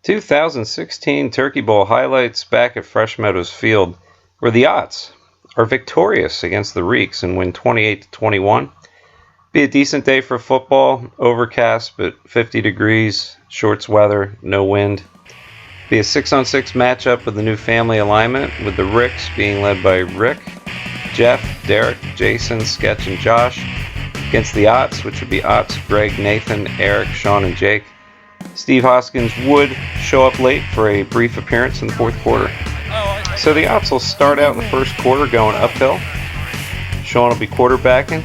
2016 Turkey Bowl highlights back at Fresh Meadows Field, where the Otts are victorious against the Reeks and win 28-21. Be a decent day for football, overcast but 50 degrees, shorts weather, no wind. Be a 6-on-6 matchup with the new family alignment, with the Ricks being led by Rick, Jeff, Derek, Jason, Sketch, and Josh, against the Otts, which would be Otts, Greg, Nathan, Eric, Sean, and Jake. Steve Hoskins would show up late for a brief appearance in the fourth quarter. So the Otts will start out in the first quarter going uphill. Sean will be quarterbacking.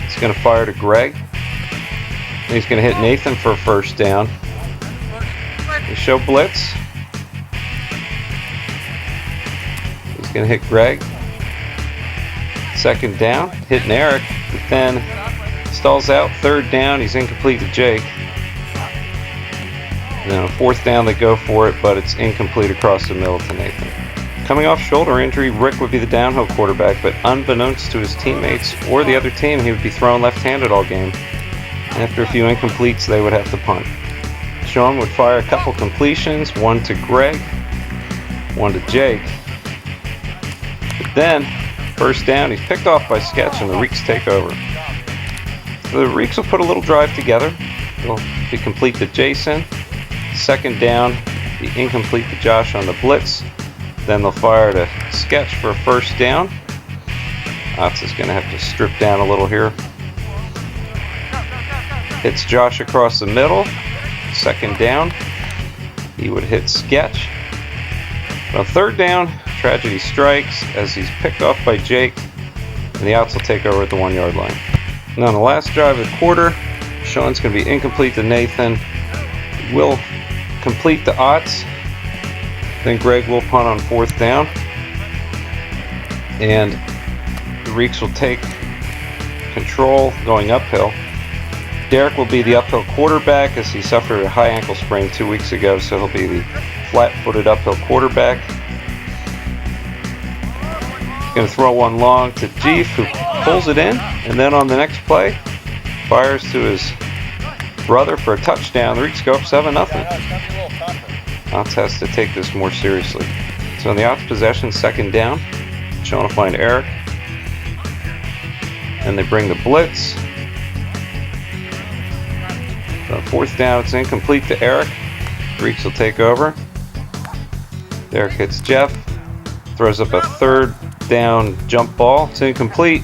He's going to fire to Greg. And he's going to hit Nathan for a first down. They show blitz. He's going to hit Greg. Second down, hitting Eric, but then stalls out. Third down, he's incomplete to Jake. Then on fourth down, they go for it, but it's incomplete across the middle to Nathan. Coming off shoulder injury, Rick would be the downhill quarterback, but unbeknownst to his teammates or the other team, he would be throwing left-handed all game. After a few incompletes, they would have to punt. Sean would fire a couple completions, one to Greg, one to Jake. But then, first down, he's picked off by Sketch, and the Reeks take over. The Reeks will put a little drive together. They'll be complete to Jason. Second down, be incomplete to Josh on the blitz. Then they'll fire to Sketch for a first down. Otts is going to have to strip down a little here. Hits Josh across the middle. Second down, he would hit Sketch. But on third down, tragedy strikes as he's picked off by Jake, and the Otts will take over at the 1-yard line. And on the last drive of the quarter, Sean's going to be incomplete to Nathan. Will complete the Otts. Then Greg will punt on fourth down. And the Reeks will take control going uphill. Derek will be the uphill quarterback as he suffered a high ankle sprain 2 weeks ago, so he'll be the flat-footed uphill quarterback. Going to throw one long to Jeef, who pulls it in, and then on the next play, fires to his brother for a touchdown. The Reeks go up 7-0. Otts has to take this more seriously. So in the Otts possession, second down, Sean will find Eric. And they bring the blitz. So fourth down, it's incomplete to Eric. Reeks will take over. Derek hits Jeff. Throws up a third down jump ball. It's incomplete.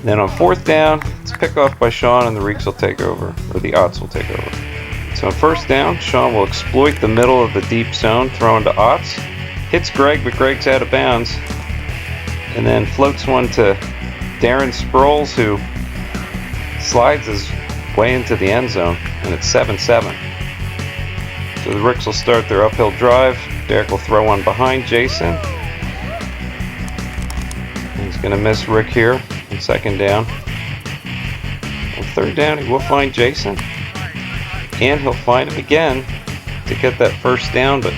Then on fourth down, it's picked off by Sean, and the Reeks will take over, or the Otts will take over. So on first down, Sean will exploit the middle of the deep zone, throwing to Otts. Hits Greg, but Greg's out of bounds. And then floats one to Darren Sproles, who slides his way into the end zone, and it's 7-7. So the Reeks will start their uphill drive. Derek will throw one behind Jason. He's going to miss Rick here on second down. On third down, he will find Jason. And he'll find him again to get that first down, but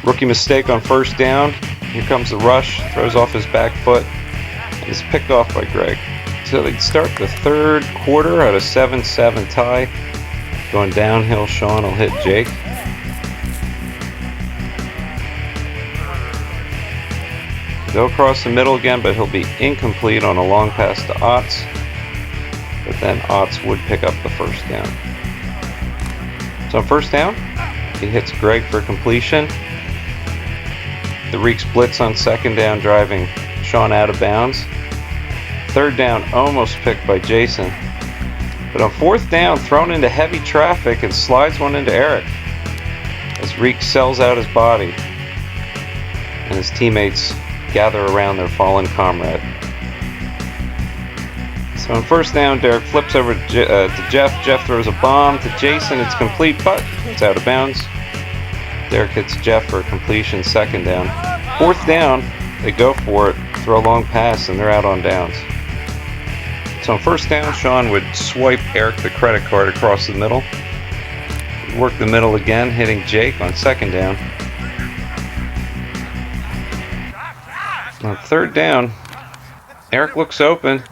rookie mistake on first down. Here comes the rush, throws off his back foot, and is picked off by Greg. So they start the third quarter at a 7-7 tie. Going downhill, Sean will hit Jake. Go across the middle again, but he'll be incomplete on a long pass to Otts. But then Otts would pick up the first down. So on first down, he hits Greg for completion. The Reeks blitz on second down, driving Sean out of bounds. Third down, almost picked by Jason. But on fourth down, thrown into heavy traffic and slides one into Eric as Reeks sells out his body, and his teammates gather around their fallen comrade. So on first down, Derek flips over to Jeff. Jeff throws a bomb to Jason. It's complete, but it's out of bounds. Derek hits Jeff for a completion, second down. Fourth down, they go for it, throw a long pass, and they're out on downs. So on first down, Sean would swipe Eric the credit card across the middle. Work the middle again, hitting Jake on second down. On third down, Eric looks open,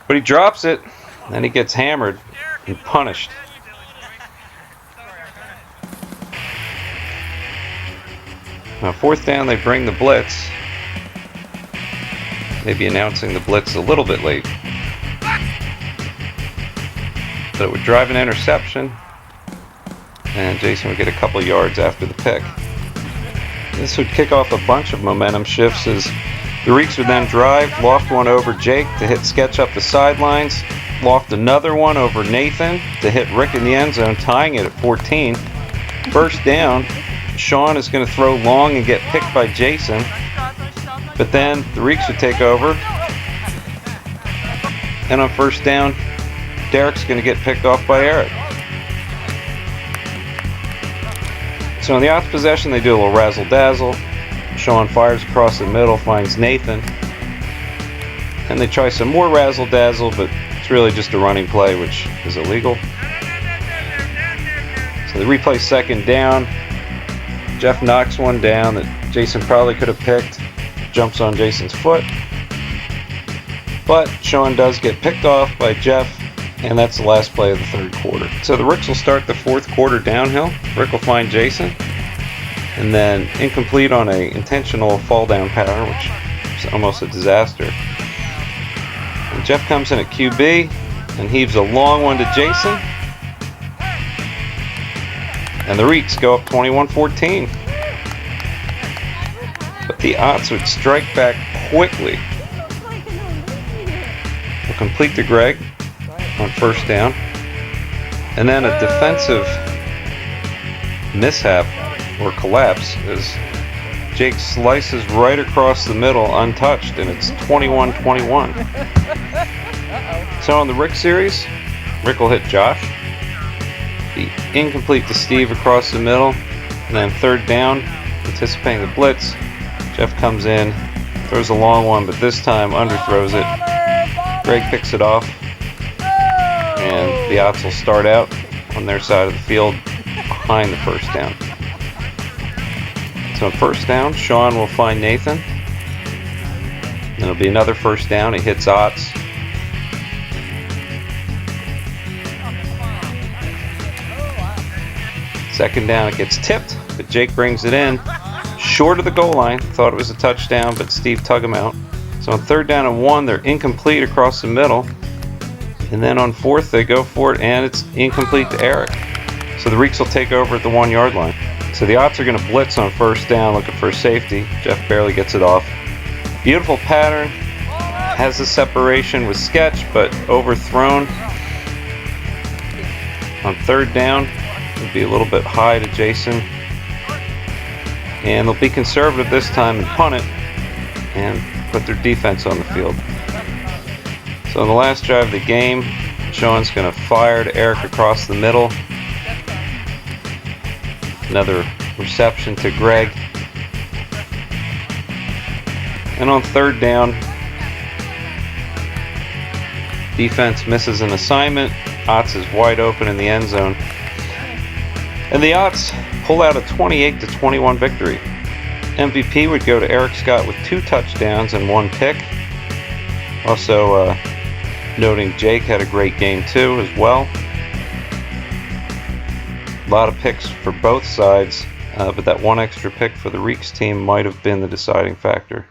but he drops it, then he gets hammered and punished. Now, 4th down, they bring the blitz. Maybe announcing the blitz a little bit late. But it would drive an interception, and Jason would get a couple yards after the pick. This would kick off a bunch of momentum shifts as the Reeks would then drive, loft one over Jake to hit Sketch up the sidelines, loft another one over Nathan to hit Rick in the end zone, tying it at 14. First down, Sean is going to throw long and get picked by Jason, but then the Reeks would take over, and on first down, Derek's going to get picked off by Eric. So on the Ots possession, they do a little razzle-dazzle. Sean fires across the middle, finds Nathan. And they try some more razzle-dazzle, but it's really just a running play, which is illegal. So they replay 2nd down. Jeff knocks one down that Jason probably could have picked. Jumps on Jason's foot. But Sean does get picked off by Jeff, and that's the last play of the 3rd quarter. So the Ricks will start the 4th quarter downhill. Rick will find Jason, and then incomplete on a intentional fall down pattern, which is almost a disaster. And Jeff comes in at QB and heaves a long one to Jason, and the Reeks go up 21-14. But the Ots would strike back quickly. Will complete to Greg on first down, and then a defensive mishap or collapse as Jake slices right across the middle untouched, and it's 21-21. So on the Rick series, Rick will hit Josh, the incomplete to Steve across the middle, and then 3rd down, anticipating the blitz, Jeff comes in, throws a long one, but this time underthrows it. Greg picks it off, and the Ots will start out on their side of the field behind the first down. So on first down, Sean will find Nathan. Then it'll be another first down. He hits Ots. Second down, it gets tipped, but Jake brings it in short of the goal line. Thought it was a touchdown, but Steve tugged him out. So on 3rd down and 1, they're incomplete across the middle. And then on 4th, they go for it, and it's incomplete to Eric. So the Reeks will take over at the 1-yard line. So the Ots are going to blitz on first down, looking for a safety. Jeff barely gets it off. Beautiful pattern. Has the separation with Sketch, but overthrown. On 3rd down, it'll be a little bit high to Jason. And they'll be conservative this time and punt it, and put their defense on the field. So in the last drive of the game, Sean's going to fire to Eric across the middle. Another reception to Greg. And on 3rd down, defense misses an assignment. Ots is wide open in the end zone. And the Ots pull out a 28-21 victory. MVP would go to Eric Scott with 2 touchdowns and 1 pick. Also noting Jake had a great game too as well. A lot of picks for both sides, but that one extra pick for the Reeks team might have been the deciding factor.